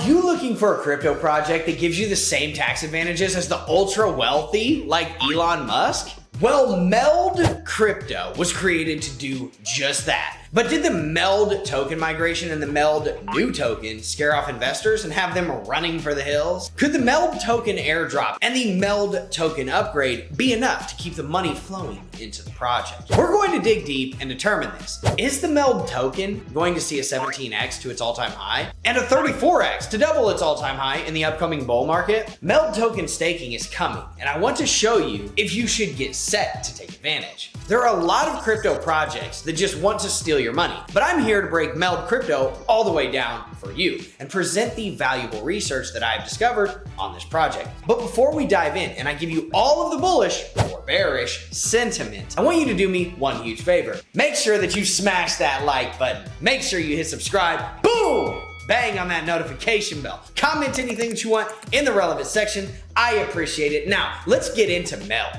you looking for a crypto project that gives you the same tax advantages as the ultra wealthy like Elon Musk? Well, MELD Crypto was created to do just that. But did the MELD token migration and the MELD new token scare off investors and have them running for the hills? Could the MELD token airdrop and the MELD token upgrade be enough to keep the money flowing into the project? We're going to dig deep and determine this. Is the MELD token going to see a 17x to its all-time high and a 34x to double its all-time high in the upcoming bull market? MELD token staking is coming, and I want to show you if you should get set to take advantage. There are a lot of crypto projects that just want to steal your money, but I'm here to break MELD Crypto all the way down for you and present the valuable research that I've discovered on this project. But before we dive in and I give you all of the bullish or bearish sentiment, I want you to do me one huge favor. Make sure that you smash that like button. Make sure you hit subscribe. Boom! Bang on that notification bell. Comment anything that you want in the relevant section. I appreciate it. Now, let's get into MELD.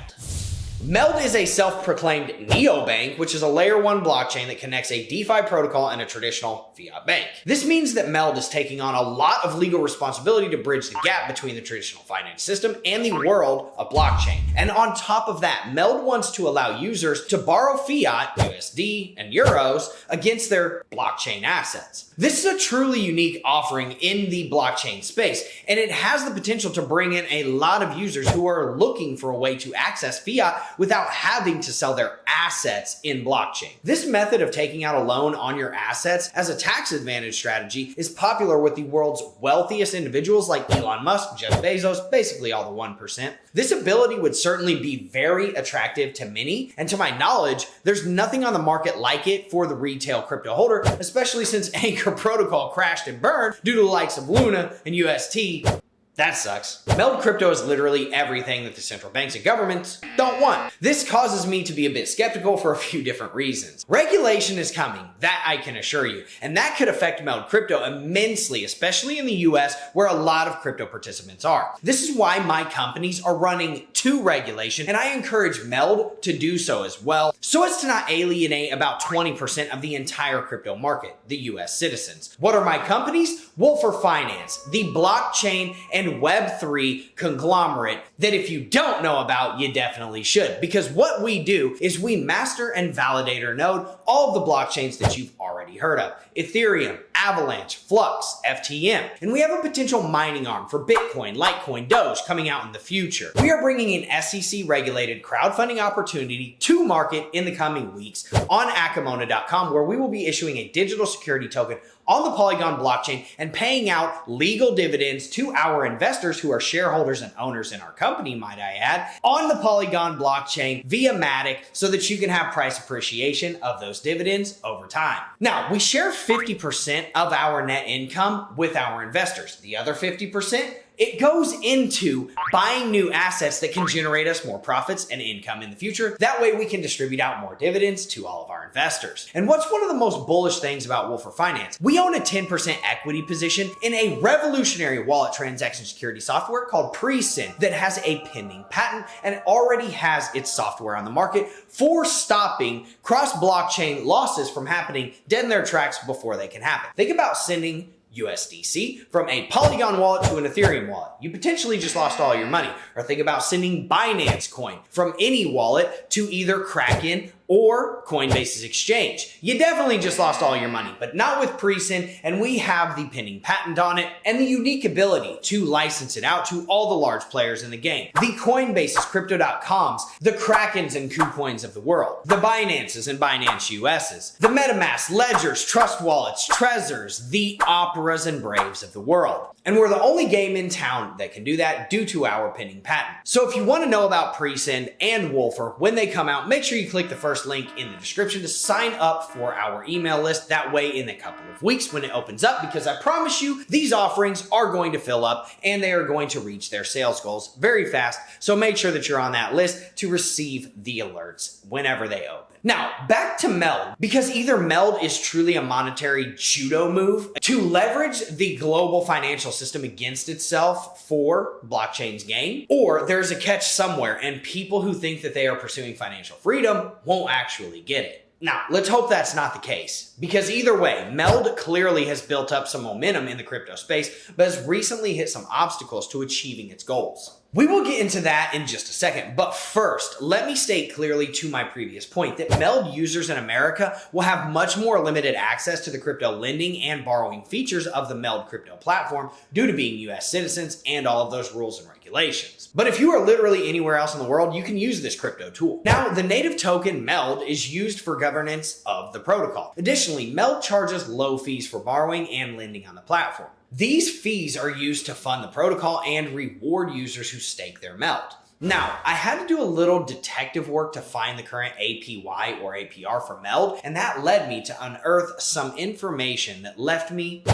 MELD is a self-proclaimed neobank, which is a layer 1 blockchain that connects a DeFi protocol and a traditional fiat bank. This means that MELD is taking on a lot of legal responsibility to bridge the gap between the traditional finance system and the world of blockchain. And on top of that, MELD wants to allow users to borrow fiat, USD, and euros against their blockchain assets. This is a truly unique offering in the blockchain space, and it has the potential to bring in a lot of users who are looking for a way to access fiat without having to sell their assets in blockchain. This method of taking out a loan on your assets as a tax advantage strategy is popular with the world's wealthiest individuals like Elon Musk, Jeff Bezos, basically all the 1%. This ability would certainly be very attractive to many, and to my knowledge, there's nothing on the market like it for the retail crypto holder, especially since Anchor Protocol crashed and burned due to the likes of Luna and UST. That sucks. MELD Crypto is literally everything that the central banks and governments don't want. This causes me to be a bit skeptical for a few different reasons. Regulation is coming, that I can assure you, and that could affect MELD Crypto immensely, especially in the US where a lot of crypto participants are. This is why my companies are running to regulation, and I encourage MELD to do so as well, so as to not alienate about 20% of the entire crypto market, the US citizens. What are my companies? Wolfer Finance, the blockchain and Web3 conglomerate that if you don't know about, you definitely should. Because what we do is we master and validator node all of the blockchains that you've already heard of. Ethereum, Avalanche, Flux, FTM. And we have a potential mining arm for Bitcoin, Litecoin, Doge coming out in the future. We are bringing an SEC regulated crowdfunding opportunity to market in the coming weeks on Acamona.com, where we will be issuing a digital security token on the Polygon blockchain and paying out legal dividends to our investors who are shareholders and owners in our company, might I add, on the Polygon blockchain via Matic so that you can have price appreciation of those dividends over time. Now, we share 50% of our net income with our investors. The other 50%, it goes into buying new assets that can generate us more profits and income in the future. That way we can distribute out more dividends to all of our investors. And what's one of the most bullish things about Wolfer Finance? We own a 10% equity position in a revolutionary wallet transaction security software called Presend that has a pending patent and already has its software on the market for stopping cross-blockchain losses from happening dead in their tracks before they can happen. Think about sending USDC from a Polygon wallet to an Ethereum wallet. You potentially just lost all your money. Or think about sending Binance coin from any wallet to either Kraken or Coinbase's exchange. You definitely just lost all your money, but not with Presend, and we have the pending patent on it and the unique ability to license it out to all the large players in the game. The Coinbases, Crypto.coms, the Krakens and KuCoins of the world, the Binances and Binance US's, the MetaMask, Ledgers, Trust Wallets, Trezors, the Operas and Braves of the world. And we're the only game in town that can do that due to our pending patent. So if you want to know about Presend and Wolfer when they come out, make sure you click the first link in the description to sign up for our email list. That way in a couple of weeks when it opens up, because I promise you these offerings are going to fill up and they are going to reach their sales goals very fast. So make sure that you're on that list to receive the alerts whenever they open. Now, back to MELD, because either MELD is truly a monetary judo move to leverage the global financial system against itself for blockchain's gain, or there's a catch somewhere and people who think that they are pursuing financial freedom won't actually get it. Now, let's hope that's not the case, because either way, MELD clearly has built up some momentum in the crypto space, but has recently hit some obstacles to achieving its goals. We will get into that in just a second, but first, let me state clearly to my previous point that MELD users in America will have much more limited access to the crypto lending and borrowing features of the MELD crypto platform due to being US citizens and all of those rules and regulations. But if you are literally anywhere else in the world, you can use this crypto tool. Now, the native token MELD is used for governance of the protocol. Additionally, MELD charges low fees for borrowing and lending on the platform. These fees are used to fund the protocol and reward users who stake their MELD. Now, I had to do a little detective work to find the current APY or APR for MELD, and that led me to unearth some information that left me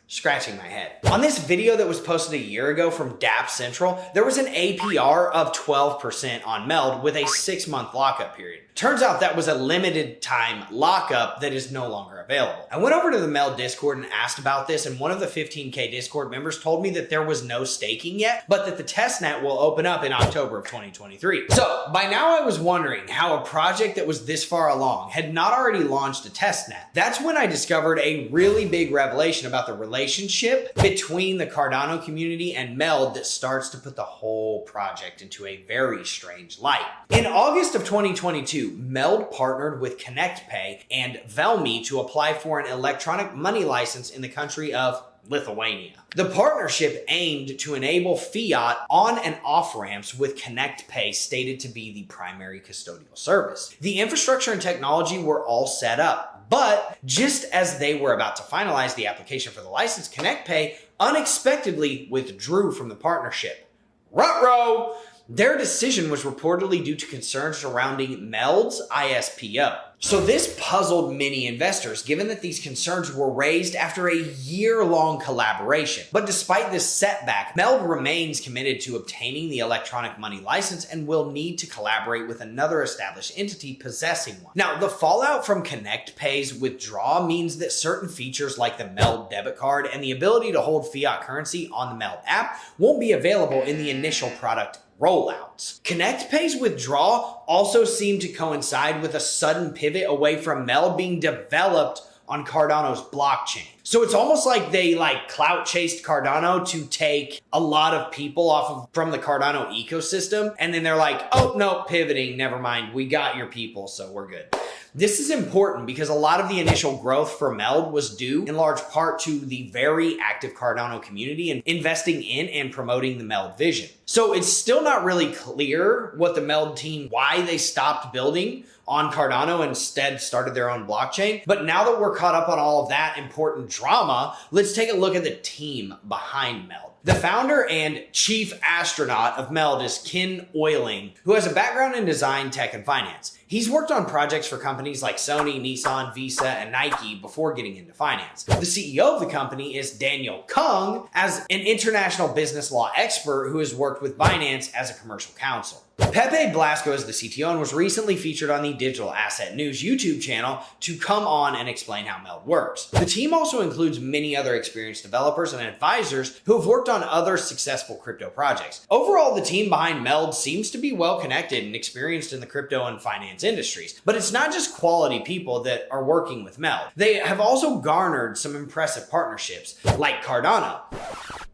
scratching my head. On this video that was posted a year ago from DApp Central, there was an APR of 12% on MELD with a 6-month lockup period. Turns out that was a limited time lockup that is no longer available. I went over to the MELD Discord and asked about this, and one of the 15K Discord members told me that there was no staking yet, but that the testnet will open up in October of 2023. So by now I was wondering how a project that was this far along had not already launched a testnet. That's when I discovered a really big revelation about the relationship between the Cardano community and MELD that starts to put the whole project into a very strange light. In August of 2022, MELD partnered with ConnectPay and Valme to apply for an electronic money license in the country of Lithuania. The partnership aimed to enable fiat on and off ramps with ConnectPay stated to be the primary custodial service. The infrastructure and technology were all set up, but just as they were about to finalize the application for the license, ConnectPay unexpectedly withdrew from the partnership. Ruh-roh! Their decision was reportedly due to concerns surrounding MELD's ISPO. So this puzzled many investors, given that these concerns were raised after a year-long collaboration. But despite this setback, MELD remains committed to obtaining the electronic money license and will need to collaborate with another established entity possessing one. Now, the fallout from ConnectPay's withdrawal means that certain features like the MELD debit card and the ability to hold fiat currency on the MELD app won't be available in the initial product rollouts. ConnectPay's withdrawal also seemed to coincide with a sudden pivot away from MELD being developed on Cardano's blockchain. So it's almost like they clout chased Cardano to take a lot of people from the Cardano ecosystem, and then they're like, oh no, pivoting, never mind, we got your people, so we're good. This is important because a lot of the initial growth for MELD was due in large part to the very active Cardano community and investing in and promoting the MELD vision. So it's still not really clear what the MELD team, why they stopped building on Cardano and instead started their own blockchain. But now that we're caught up on all of that important drama, let's take a look at the team behind MELD. The founder and chief astronaut of MELD is Ken Oiling, who has a background in design, tech, and finance. He's worked on projects for companies like Sony, Nissan, Visa, and Nike before getting into finance. The CEO of the company is Daniel Kung, as an international business law expert who has worked with Binance as a commercial counsel. Pepe Blasco is the CTO and was recently featured on the Digital Asset News YouTube channel to come on and explain how MELD works. The team also includes many other experienced developers and advisors who have worked on other successful crypto projects. Overall, the team behind MELD seems to be well connected and experienced in the crypto and finance industries. But it's not just quality people that are working with MELD. They have also garnered some impressive partnerships, like Cardano,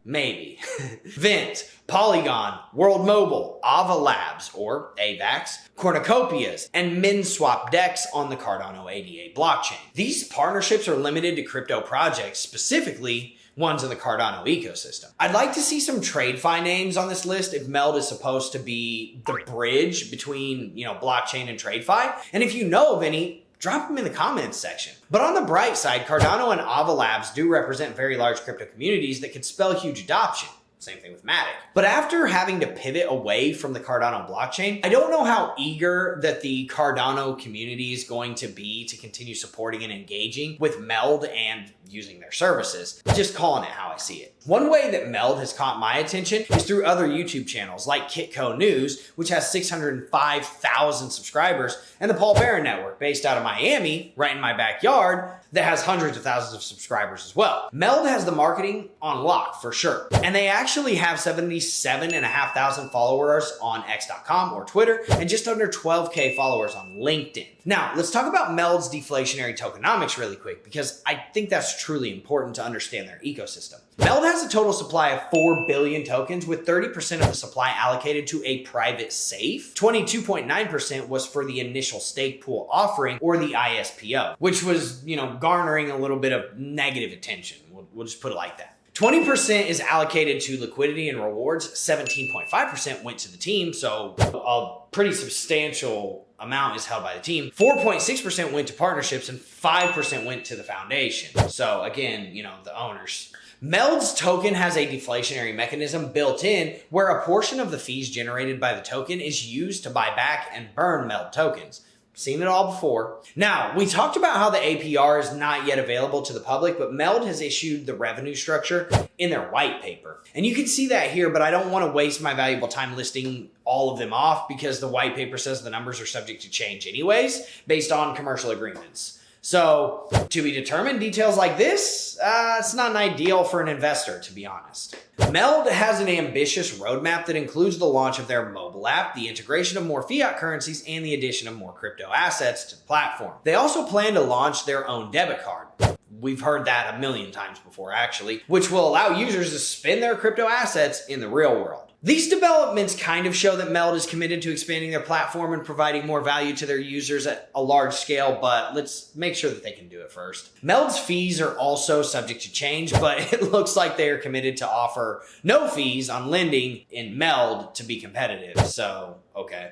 maybe, Vint, Polygon, World Mobile, Ava Labs, or AVAX, Cornucopias, and MinSwap DEX on the Cardano ADA blockchain. These partnerships are limited to crypto projects, specifically ones in the Cardano ecosystem. I'd like to see some TradeFi names on this list if MELD is supposed to be the bridge between, blockchain and TradeFi. And if you know of any, drop them in the comments section. But on the bright side, Cardano and Ava Labs do represent very large crypto communities that could spell huge adoption. Same thing with Matic. But after having to pivot away from the Cardano blockchain, I don't know how eager that the Cardano community is going to be to continue supporting and engaging with MELD and using their services. Just calling it how I see it. One way that MELD has caught my attention is through other YouTube channels like Kitco News, which has 605,000 subscribers, and the Paul Barron Network, based out of Miami, right in my backyard, that has hundreds of thousands of subscribers as well. MELD has the marketing on lock for sure, and they actually actually have 77,500 followers on x.com or Twitter and just under 12K followers on LinkedIn. Now, let's talk about MELD's deflationary tokenomics really quick, because I think that's truly important to understand their ecosystem. MELD has a total supply of 4 billion tokens, with 30% of the supply allocated to a private safe. 22.9% was for the initial stake pool offering, or the ISPO, which was, garnering a little bit of negative attention. We'll just put it like that. 20% is allocated to liquidity and rewards. 17.5% went to the team, so a pretty substantial amount is held by the team. 4.6% went to partnerships, and 5% went to the foundation. So again, the owners. MELD's token has a deflationary mechanism built in, where a portion of the fees generated by the token is used to buy back and burn MELD tokens. Seen it all before. Now, we talked about how the APR is not yet available to the public, but MELD has issued the revenue structure in their white paper. And you can see that here, but I don't want to waste my valuable time listing all of them off, because the white paper says the numbers are subject to change anyways, based on commercial agreements. So, to be determined, details like this, it's not an ideal for an investor, to be honest. MELD has an ambitious roadmap that includes the launch of their mobile app, the integration of more fiat currencies, and the addition of more crypto assets to the platform. They also plan to launch their own debit card. We've heard that a million times before, actually, which will allow users to spend their crypto assets in the real world. These developments kind of show that MELD is committed to expanding their platform and providing more value to their users at a large scale, but let's make sure that they can do it first. MELD's fees are also subject to change, but it looks like they are committed to offer no fees on lending in MELD to be competitive, so okay.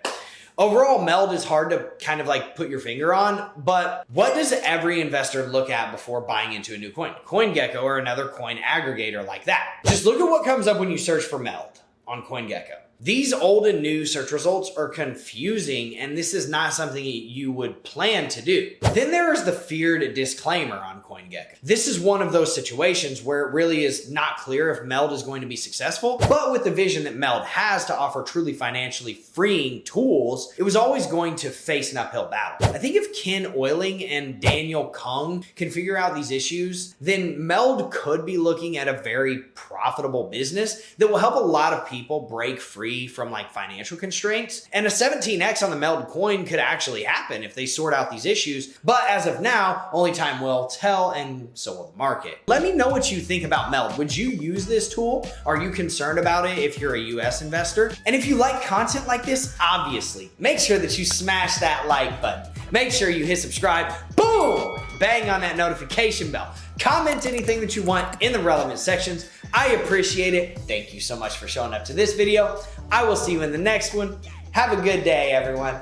Overall, MELD is hard to kind of put your finger on, but what does every investor look at before buying into a new coin? CoinGecko or another coin aggregator like that. Just look at what comes up when you search for MELD on CoinGecko. These old and new search results are confusing, and this is not something you would plan to do. Then there is the feared disclaimer on CoinGecko. This is one of those situations where it really is not clear if MELD is going to be successful, but with the vision that MELD has to offer truly financially freeing tools, it was always going to face an uphill battle. I think if Ken Oiling and Daniel Kung can figure out these issues, then MELD could be looking at a very profitable business that will help a lot of people break free from financial constraints. And a 17x on the MELD coin could actually happen if they sort out these issues. But as of now, only time will tell, and so will the market. Let me know what you think about MELD. Would you use this tool? Are you concerned about it if you're a US investor? And if you like content like this, obviously, make sure that you smash that like button. Make sure you hit subscribe. Boom! Bang on that notification bell. Comment anything that you want in the relevant sections. I appreciate it. Thank you so much for showing up to this video. I will see you in the next one. Have a good day, everyone.